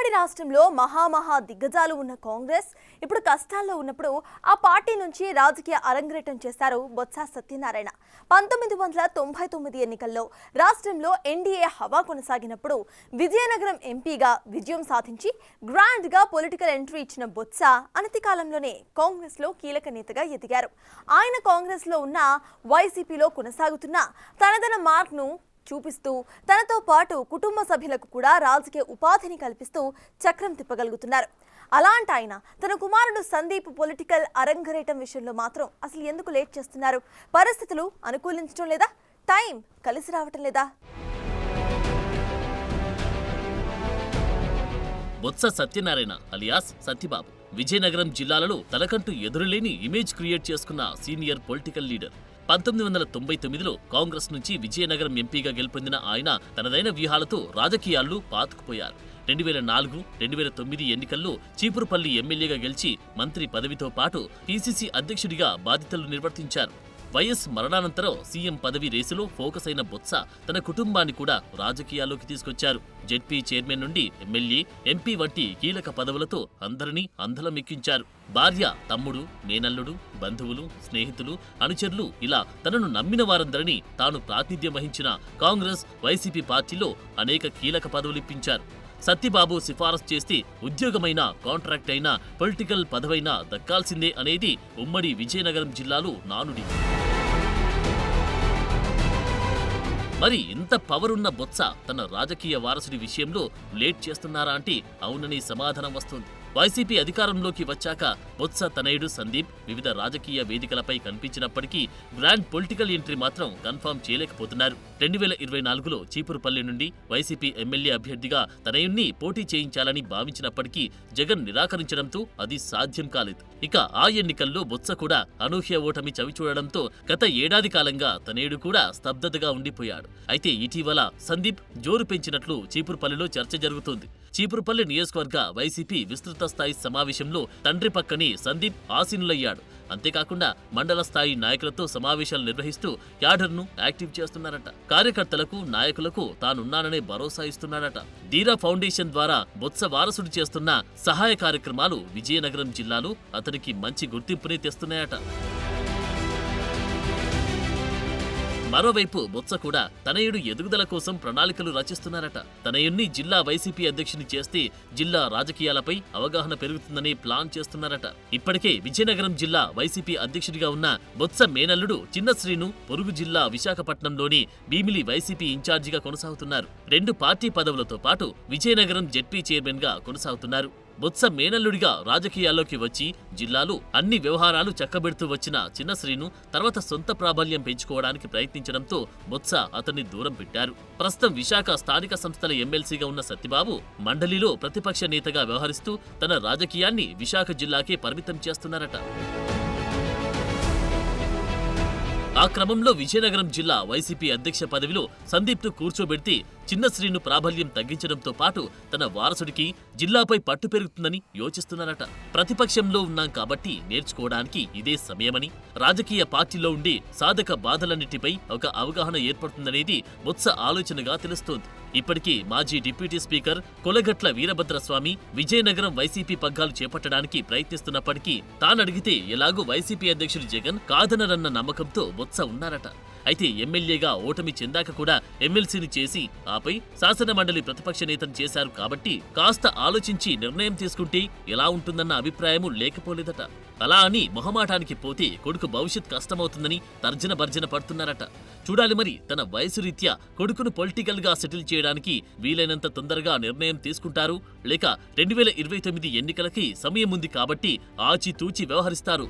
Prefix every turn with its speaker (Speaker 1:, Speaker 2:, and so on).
Speaker 1: ఉమ్మడి రాష్ట్రంలో మహా దిగ్గజాలు ఉన్న కాంగ్రెస్ ఇప్పుడు కష్టాల్లో ఉన్నప్పుడు ఆ పార్టీ నుంచి రాజకీయ అరంగేట్రం చేశారు బొత్స సత్యనారాయణ. 1999 ఎన్నికల్లో రాష్ట్రంలో ఎన్డీఏ హవా కొనసాగినప్పుడు విజయనగరం ఎంపీగా విజయం సాధించి గ్రాండ్ గా పొలిటికల్ ఎంట్రీ ఇచ్చిన బొత్స అనతి కాలంలోనే కాంగ్రెస్ లో కీలక నేతగా ఎదిగారు. ఆయన కాంగ్రెస్ లో ఉన్న వైసీపీలో కొనసాగుతున్న తనదైన మార్క్ ను చూపిస్తూ తనతో పాటు కుటుంబ సభ్యులకు కూడా రాజకీయ ఉపాధిని కల్పిస్తూ చక్రం తిప్పగలుగుతున్నారు. అలాంటి ఆయన తన కుమారుడు సందీప్ పొలిటికల్ అరంగరేటం విషయంలో మాత్రం అసలు ఎందుకు లేట్ చేస్తున్నారు? పరిస్థితులు అనుకూలించడం లేదా? టైం కలిసి రావటం లేదా?
Speaker 2: బొత్స సత్యనారాయణ అలియాస్ సత్యబాబు విజయనగరం జిల్లాలలో తనకంటూ ఎదురులేని ఇమేజ్ క్రియేట్ చేసుకున్న సీనియర్ పొలిటికల్ లీడర్. 1999లో కాంగ్రెస్ నుంచి విజయనగరం ఎంపీగా గెలుపొందిన ఆయన తనదైన వ్యూహాలతో రాజకీయాల్లో పాతుకుపోయారు. 2004, 2009 ఎన్నికల్లో చీపురుపల్లి ఎమ్మెల్యేగా గెలిచి మంత్రి పదవితో పాటు పీసీసీ అధ్యక్షుడిగా బాధ్యతలు నిర్వర్తించారు. వైఎస్ మరణానంతరం సీఎం పదవి రేసులో ఫోకస్ అయిన బొత్స తన కుటుంబాన్ని కూడా రాజకీయాల్లోకి తీసుకొచ్చారు. జెడ్పీ చైర్మన్ నుండి ఎమ్మెల్యే, ఎంపీ వంటి కీలక పదవులతో అందరినీ అందలమెక్కించారు. భార్య, తమ్ముడు, మేనల్లుడు, బంధువులు, స్నేహితులు, అనుచరులు ఇలా తనను నమ్మిన వారందరినీ తాను ప్రాతినిధ్యం వహించిన కాంగ్రెస్, వైసీపీ పార్టీలో అనేక కీలక పదవులిప్పించారు. సత్యబాబు సిఫారసు చేస్తే ఉద్యోగమైన, కాంట్రాక్ట్ అయినా, పొలిటికల్ పదవైనా దక్కాల్సిందే అనేది ఉమ్మడి విజయనగరం జిల్లాలో నానుడి. మరి ఇంత పవర్ ఉన్న బొత్స తన రాజకీయ వారసుడి విషయంలో లేట్ చేస్తున్నారా అంటే అవునని సమాధానం వస్తుంది. వైసీపీ అధికారంలోకి వచ్చాక బొత్స తనయుడు సందీప్ వివిధ రాజకీయ వేదికలపై కనిపించినప్పటికీ గ్రాండ్ పొలిటికల్ ఎంట్రీ మాత్రం కన్ఫర్మ్ చేయలేకపోతున్నారు. 2024లో చీపురుపల్లి నుండి వైసీపీ ఎమ్మెల్యే అభ్యర్థిగా తనయుణ్ణి పోటీ చేయించాలని భావించినప్పటికీ జగన్ నిరాకరించడంతో అది సాధ్యం కాలేదు. ఇక ఆ ఎన్నికల్లో బొత్స కూడా అనూహ్య ఓటమి చవిచూడడంతో గత ఏడాది కాలంగా తనయుడు కూడా స్తబ్దతగా ఉండిపోయాడు. అయితే ఇటీవల సందీప్ జోరు పెంచినట్లు చీపురుపల్లిలో చర్చ జరుగుతోంది. చీపురుపల్లి నియోజకవర్గ వైసీపీ విస్తృత స్థాయి సమావేశంలో తండ్రి పక్కనే సందీప్ ఆసీనులయ్యాడు. అంతేకాకుండా మండల స్థాయి నాయకులతో సమావేశాలు నిర్వహిస్తూ క్యాడర్ను యాక్టివ్ చేస్తున్నారట. కార్యకర్తలకు, నాయకులకు తానున్నాననే భరోసా ఇస్తున్నాడట. ధీరా ఫౌండేషన్ ద్వారా బొత్స వారసుడు చేస్తున్న సహాయ కార్యక్రమాలు విజయనగరం జిల్లాలో అతనికి మంచి గుర్తింపుని తెస్తున్నాయట. మరోవైపు బొత్స కూడా తనయుడు ఎదుగుదల కోసం ప్రణాళికలు రచిస్తున్నారట. తనయుణ్ణి జిల్లా వైసీపీ అధ్యక్షుని చేస్తే జిల్లా రాజకీయాలపై అవగాహన పెరుగుతుందని ప్లాన్ చేస్తున్నారట. ఇప్పటికే విజయనగరం జిల్లా వైసీపీ అధ్యక్షుడిగా ఉన్న బొత్స మేనల్లుడు చిన్న శ్రీను పొరుగు జిల్లా విశాఖపట్నంలోని భీమిలి వైసీపీ ఇన్ఛార్జిగా కొనసాగుతున్నారు. 2 పార్టీ పదవులతో పాటు విజయనగరం జెడ్పీ చైర్మన్ గా కొనసాగుతున్నారు. బొత్స మేనల్లుడిగా రాజకీయాల్లోకి వచ్చి జిల్లాలో అన్ని వ్యవహారాలు చక్కబెడుతూ వచ్చిన చిన్న శ్రీను తర్వాత సొంత ప్రాబల్యం పెంచుకోవడానికి ప్రయత్నించడంతో బొత్స అతన్ని దూరం పెట్టారు. ప్రస్తుతం విశాఖ స్థానిక సంస్థల ఎమ్మెల్సీగా ఉన్న సత్యబాబు మండలిలో ప్రతిపక్ష నేతగా వ్యవహరిస్తూ తన రాజకీయాన్ని విశాఖ జిల్లాకే పరిమితం చేస్తున్నారట. ఆ క్రమంలో విజయనగరం జిల్లా వైసీపీ అధ్యక్ష పదవిలో సందీప్ను కూర్చోబెడితే చిన్న శ్రీను ప్రాబల్యం తగ్గించడంతో పాటు తన వారసుడికి జిల్లాపై పట్టు పెరుగుతుందని యోచిస్తున్నారట. ప్రతిపక్షంలో ఉన్నాం కాబట్టి నేర్చుకోవడానికి ఇదే సమయమని, రాజకీయ పార్టీలో ఉండి సాధక బాధలన్నిటిపై ఒక అవగాహన ఏర్పడుతుందనేది బొత్స ఆలోచనగా తెలుస్తోంది. ఇప్పటికీ మాజీ deputy speaker Kolagatla Veerabhadraswamy Vizianagaram YCP పగ్గాలు చేపట్టడానికి ప్రయత్నిస్తున్నప్పటికీ తానడిగితే ఎలాగూ వైసీపీ అధ్యక్షుడు జగన్ కాదనరన్న నమ్మకంతో బొత్స ఉన్నారట. అయితే ఎమ్మెల్యేగా ఓటమి చెందాక కూడా ఎమ్మెల్సీని చేసి ఆపై శాసన మండలి ప్రతిపక్ష నేతను చేశారు కాబట్టి కాస్త ఆలోచించి నిర్ణయం తీసుకుంటే ఎలా ఉంటుందన్న అభిప్రాయము లేకపోలేదట. అలా అని మొహమాటానికి పోతే కొడుకు భవిష్యత్ కష్టమవుతుందని తర్జన భర్జన పడుతున్నారట. చూడాలి మరి తన వయసు రీత్యా కొడుకును పొలిటికల్ గా సెటిల్ చేయడానికి వీలైనంత తొందరగా నిర్ణయం తీసుకుంటారు, లేక 2029 ఎన్నికలకి సమయం ఉంది కాబట్టి ఆచితూచి వ్యవహరిస్తారు.